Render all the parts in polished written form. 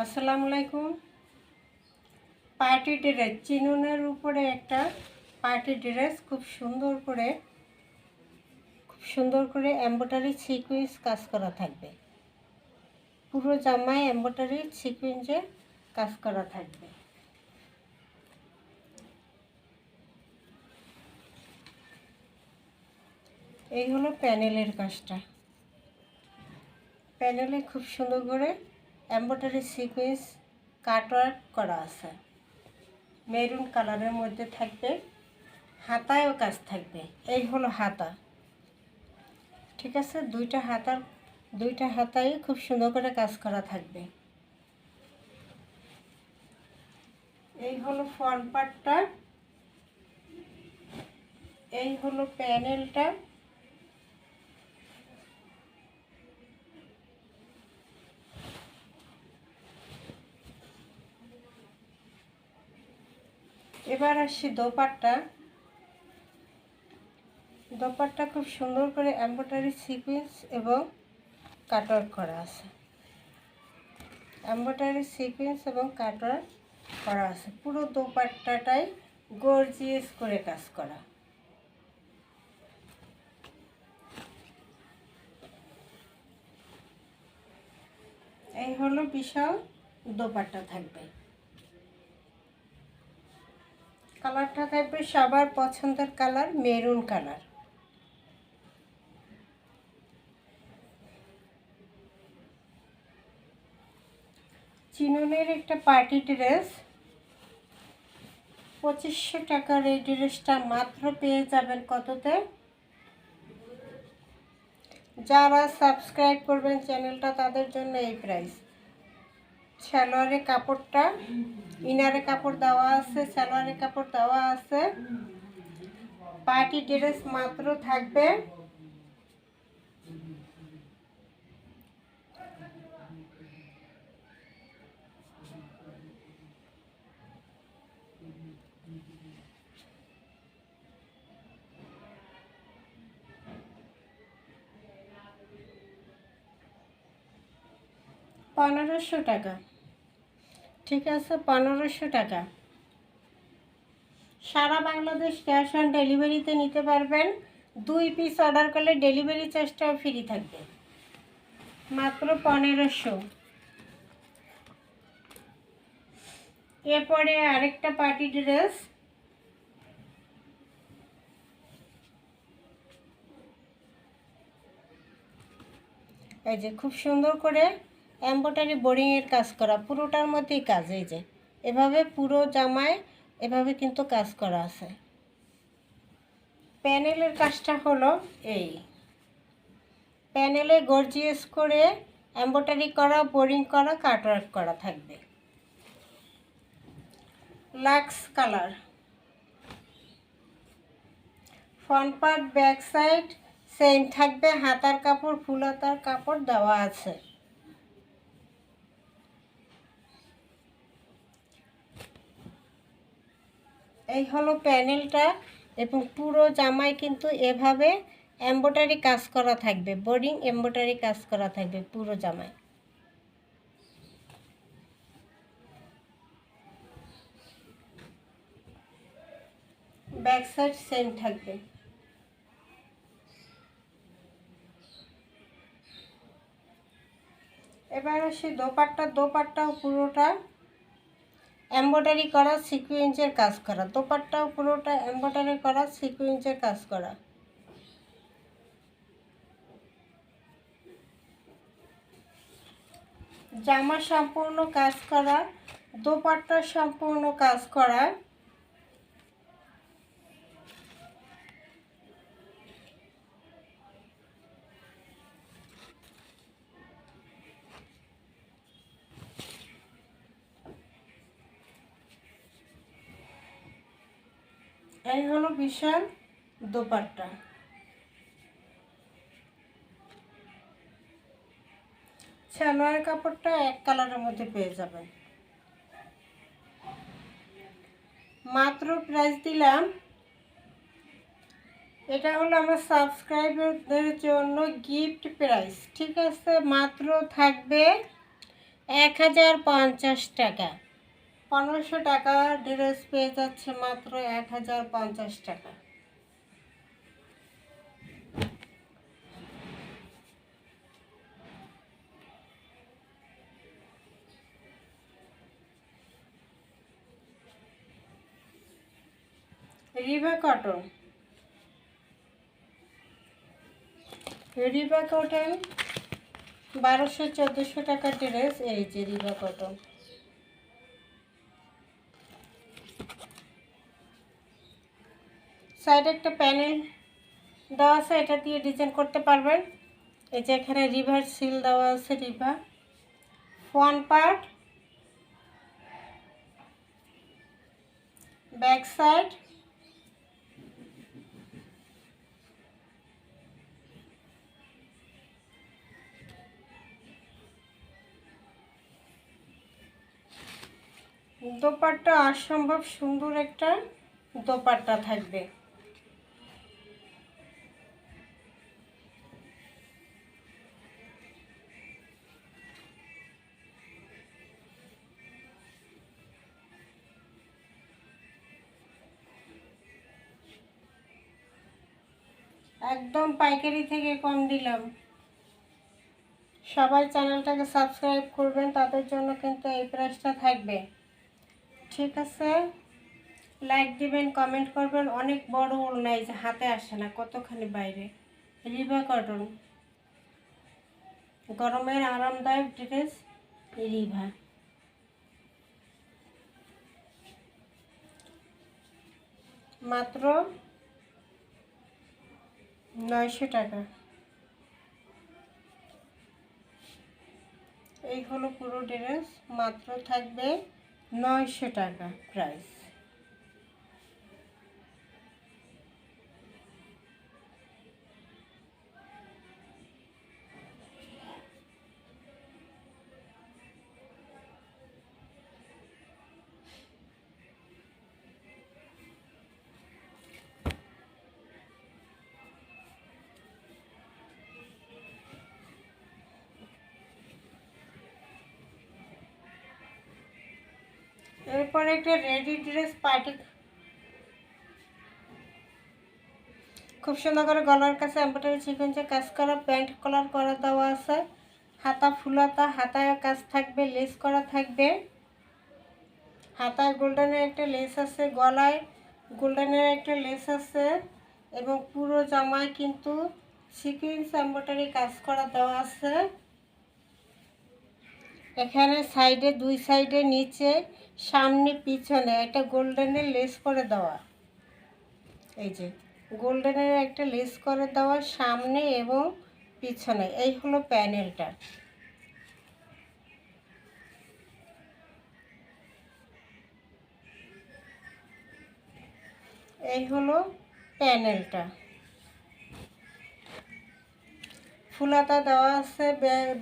আসসালামু আলাইকুম। Party dress চিনুনের উপরে একটা পার্টি ড্রেস খুব সুন্দর করে এমব্রয়ডারি সিকোয়েন্স কাজ করা থাকবে। পুরো জামায় এমব্রয়ডারি সিকোয়েন্সে কাজ করা থাকবে। এই হলো প্যানেলের কাজটা। প্যানেলে খুব সুন্দর করে এমব্রয়ডারি সিকোয়েন্স কাটওয়ার্ক করা আছে। মেরুন কালারের মধ্যে থাকবে, হাতায়ও কাজ থাকবে। এই হলো হাতা, ঠিক আছে। দুইটা হাতায় খুব সুন্দর করে কাজ করা থাকবে। এই হলো ফ্রন্ট পার্টটা, এই হলো প্যানেলটা। এবার আসছি দোপাট্টা। দোপাট্টা খুব সুন্দর করে এমব্রয়ডারি সিকোয়েন্স এবং কাটওয়ার্ক করা আছে। এমব্রয়ডারি সিকোয়েন্স এবং কাটওয়ার্ক করা আছে। পুরো দোপাট্টাটাই গর্জিয়াস করে কাজ করা। এই হলো বিশাল দোপাট্টা থাকবে। কালারটা থাকবে সবার পছন্দের কালার, মেরুন কালার। চিননের একটা পার্টি ড্রেস, 2500 টাকার এই ড্রেসটা মাত্র পেয়ে যাবেন কততে? যারা সাবস্ক্রাইব করবেন চ্যানেলটা তাদের জন্য এই প্রাইস। সালোয়ারের কাপড়টা, ইনারে কাপড় দেওয়া আছে, সালোয়ারের কাপড় দেওয়া আছে। পার্টি ড্রেস মাত্র থাকবে 1500 টাকা, ঠিক আছে। 1500 টাকা। সারা বাংলাদেশ ক্যাশ অন ডেলিভারিতে নিতে পারবেন। 2 পিস অর্ডার করলে ডেলিভারি চার্জটাও ফ্রি থাকবে, মাত্র 1500। এরপরে আরেকটা পার্টি ড্রেস, এই যে খুব সুন্দর করে এমব্রয়ডারি বোরিংয়ের কাজ করা, পুরোটার মধ্যেই কাজ। এই যে এভাবে পুরো জামায় এভাবে কিন্তু কাজ করা আছে। প্যানেলের কাজটা হলো এই, প্যানেলে গর্জিয়াস করে এমব্রয়ডারি করা, বোরিং করা, কাটওয়ার্ক করা থাকবে। লাক্স colour. Front part back side same থাকবে। হাতার কাপড়, ফুল হাতার কাপড় দেওয়া আছে। এই হলো প্যানেলটা এবং পুরো জামায় কিন্তু এভাবে এমব্রয়ডারি কাজ করা থাকবে, বোরিং এমব্রয়ডারি কাজ করা থাকবে পুরো জামায়। ব্যাক সাইড সেম থাকবে। এবার আসি দোপাট্টা। দোপাট্টাও পুরোটা এমব্রয়ডারি করা, সিকোয়েন্সের কাজ করা। দোপাট্টাও পুরোটা এমব্রয়ডারি করা, সিকোয়েন্সের কাজ করা। জামা সম্পূর্ণ কাজ করা, দোপাট্টা সম্পূর্ণ কাজ করা। এই হলো বিশাল দোপাট্টা। সালোয়ার কাপড়টা এক কালারের মধ্যে পেয়ে যাবেন। মাত্র প্রাইস দিলাম, এটা হলো আমার সাবস্ক্রাইবারদের জন্য গিফট প্রাইস, ঠিক আছে। মাত্র থাকবে 1050 টাকা। 1500 টাকা ড্রেস পেয়ে যাচ্ছে মাত্র 1050 টাকা। রিভা কটন, রিভা কটন 1200-1400 টাকা ড্রেস। এই যে রিভা কটন, সাইডে একটা প্যানেল দেওয়া আছে, এটা দিয়ে ডিজাইন করতে পারবেন। এই যে এখানে রিভার সিল দেওয়া আছে, রিভা front part, back side, dupatta অসম্ভব সুন্দর একটা দোপাট্টা থাকবে। একদম পাইকারি থেকে কম দিলাম। সবাই চ্যানেলটাকে সাবস্ক্রাইব করবেন, তাদের জন্য কিন্তু এই প্রাইসটা থাকবে। ঠিক আছে, লাইক দিবেন, কমেন্ট করবেন। অনেক বড় ওড়না, এই যে হাতে আসে না, কতখানি বাইরে। রিভা কটন, গরমের আরামদায়ক ড্রেস রিভা। মাত্র 900 টাকা। এই হলো পুরো ড্রেস, মাত্র থাকবে 900 টাকা প্রাইস। এরপরে একটা রেডি ড্রেস পার্টি, খুব সুন্দর করে গলার কাছে এমব্রয়ডারি সিকোয়েন্সে কাজ করা, প্যান্ট কলার করা দেওয়া আছে, হাতা ফুলাতা, হাতায় কাজ থাকবে, লেস করা থাকবে। হাতায় গোল্ডেনের একটা লেস আছে, গলায় গোল্ডেনের একটা লেস আছে, এবং পুরো জামায় কিন্তু সিকোয়েন্স এমব্রয়ডারি কাজ করা দেওয়া আছে। এখানে সাইডে, দুই সাইডে, নিচে, সামনে, পিছনে একটা গোল্ডেনের লেস করে দেওয়া। এই যে গোল্ডেনের একটা লেস করে দেওয়া সামনে এবং পিছনে। এই হলো প্যানেলটা। এই হলো প্যানেলটা। ফুলাতা দেওয়া আছে,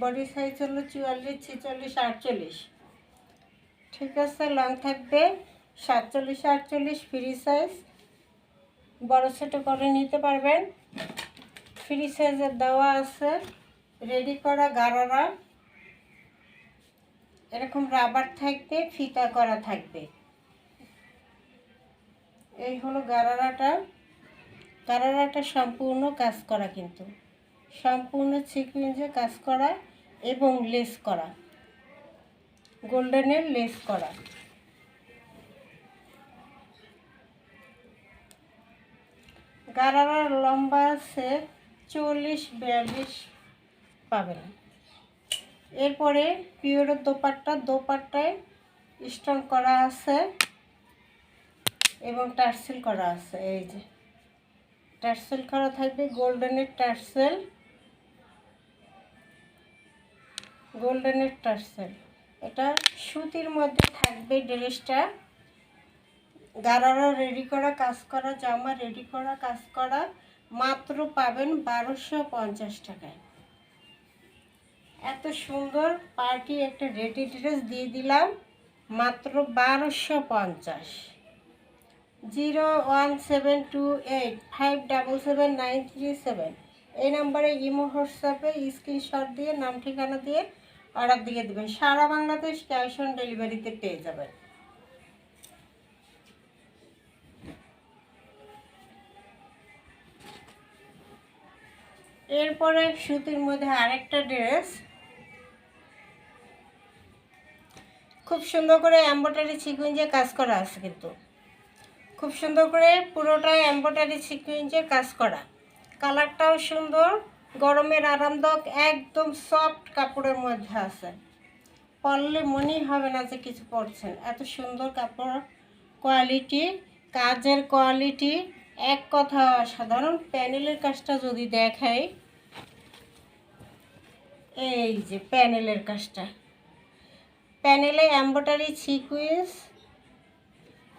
বডি সাইজ হলো 44, 46, 48। ঠিক আছে, লং থাকবে 47, 48, ফ্রি সাইজ, বড় ছোটো করে নিতে পারবেন। ফ্রি সাইজের দেওয়া আছে। রেডি করা গারারা, এরকম রাবার থাকবে, ফিতা করা থাকবে। এই হলো গারারাটা। গারারাটা সম্পূর্ণ কাজ করা, কিন্তু সম্পূর্ণ সিকোয়েন্সে কাজ করা এবং লেস করা, গোল্ডেনের লেস করা। গারারার লম্বা আছে 40, 42 পাবেন। এরপরে পিওরের দোপাট্টা, দোপাট্টায় স্টোন করা আছে এবং টার্সেল করা আছে। এই যে টার্সেল করা থাকবে, গোল্ডেনের টার্সেল, গোল্ডেনের টার্সেল। এটা সুতির মধ্যে থাকবে ড্রেসটা। গারারা রেডি করা, কাজ করা জামা, রেডি করা, কাজ করা, মাত্র পাবেন 1250 টাকায়। এত সুন্দর পার্টি একটা রেডি ড্রেস দিয়ে দিলাম মাত্র 1250। 01728577937 এই নাম্বারে ইমো হোয়াটসঅ্যাপে স্ক্রিনশট দিয়ে নাম ঠিকানা দিয়ে অর্ডার দিয়ে দেবেন। সারা বাংলাদেশ ক্যাশ অন ডেলিভারিতে পেয়ে যাবেন। এরপরে সুতির মধ্যে আরেকটা ড্রেস, খুব সুন্দর করে এমব্রয়ডারি সিকোয়েন্সে কাজ করা আছে, কিন্তু খুব সুন্দর করে পুরোটাই এমব্রয়ডারি সিকোয়েন্সের কাজ করা। কালারটাও সুন্দর, গরমের আরামদায়ক, একদম সফট কাপড়ের মধ্যে আছে। পরলে মনেই হবে না যে কিছু পরছেন, এত সুন্দর কাপড় কোয়ালিটি, কাজের কোয়ালিটি এক কথা সাধারণ। প্যানেলের কাজটা যদি দেখাই, এই যে প্যানেলের কাজটা, প্যানেলে এমব্রয়ডারি সিকোয়েন্স,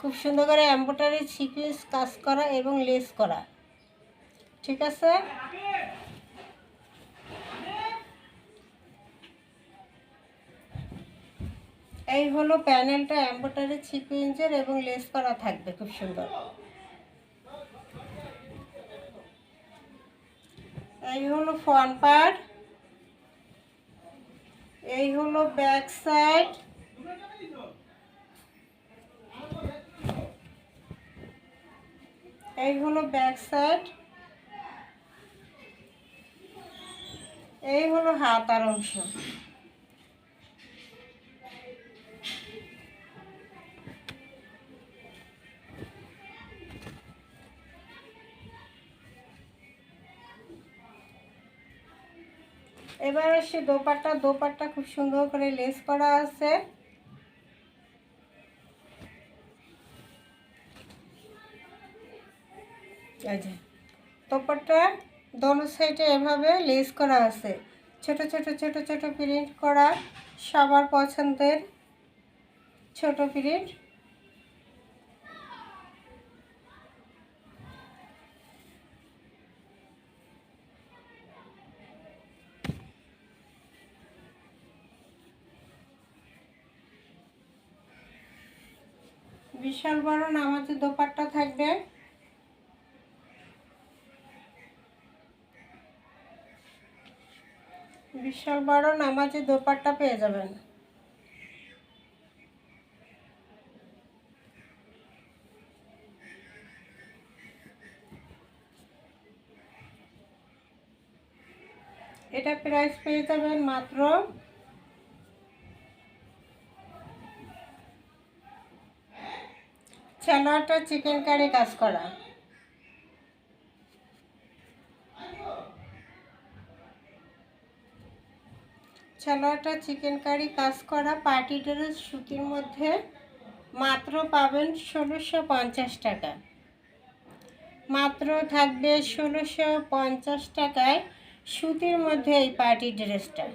খুব সুন্দর করে এমব্রয়ডারি সিকোয়েন্স কাজ করা এবং লেস করা, ঠিক আছে। এই হলো প্যানেলটা, এমব্রয়ডারি সিকোয়েন্সের এবং লেস করা থাকবে, খুব সুন্দর। এই হলো ফ্রন্ট পার্ট, এই হলো ব্যাক সাইড, এই হলো ব্যাক সাইড, এই হলো হাতার অংশ। এবার আসে দোপাট্টা। দোপাট্টা খুব সুন্দর করে লেস করা আছে, এই যে দোপাট্টা দোনো সাইডে এভাবে লেস করা আছে, ছোট ছোট ছোট ছোট প্রিন্ট করা, সবার পছন্দের ছোট প্রিন্ট। বিশাল বড় নামাজি দোপাট্টা থাকবে, বিশাল বড় নামাজি দোপাট্টা পেয়ে যাবেন। এটা প্রাইস পেয়ে যাবেন মাত্র সালোয়ারটা চিকেন কারি কাজ করা, সালোয়ারটা চিকেন কারি কাজ করা পার্টি ড্রেস সুতির মধ্যে মাত্র পাবেন ১৬৫০ টাকা। মাত্র থাকবে ১৬৫০ টাকায় সুতির মধ্যে এই পার্টি ড্রেসটা।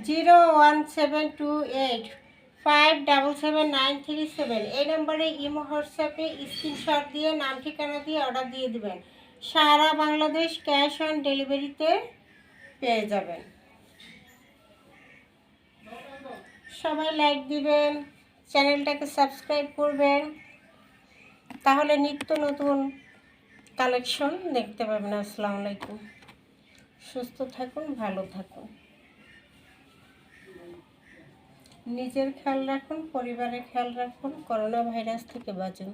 01728577937 এই নম্বরে ইমো হোয়াটসঅ্যাপে স্ক্রিনশট দিয়ে নাম ঠিকানা দিয়ে অর্ডার দিয়ে দেবেন। সারা বাংলাদেশ ক্যাশ অন ডেলিভারিতে পেয়ে যাবেন। সবাই লাইক দিবেন, চ্যানেলটাকে সাবস্ক্রাইব করবেন, তাহলে নিত্য নতুন কালেকশন দেখতে পাবেন। আসসালামু আলাইকুম। সুস্থ থাকুন, ভালো থাকুন, নিজের খেয়াল রাখুন, পরিবারের খেয়াল রাখুন, করোনা ভাইরাস থেকে বাঁচুন।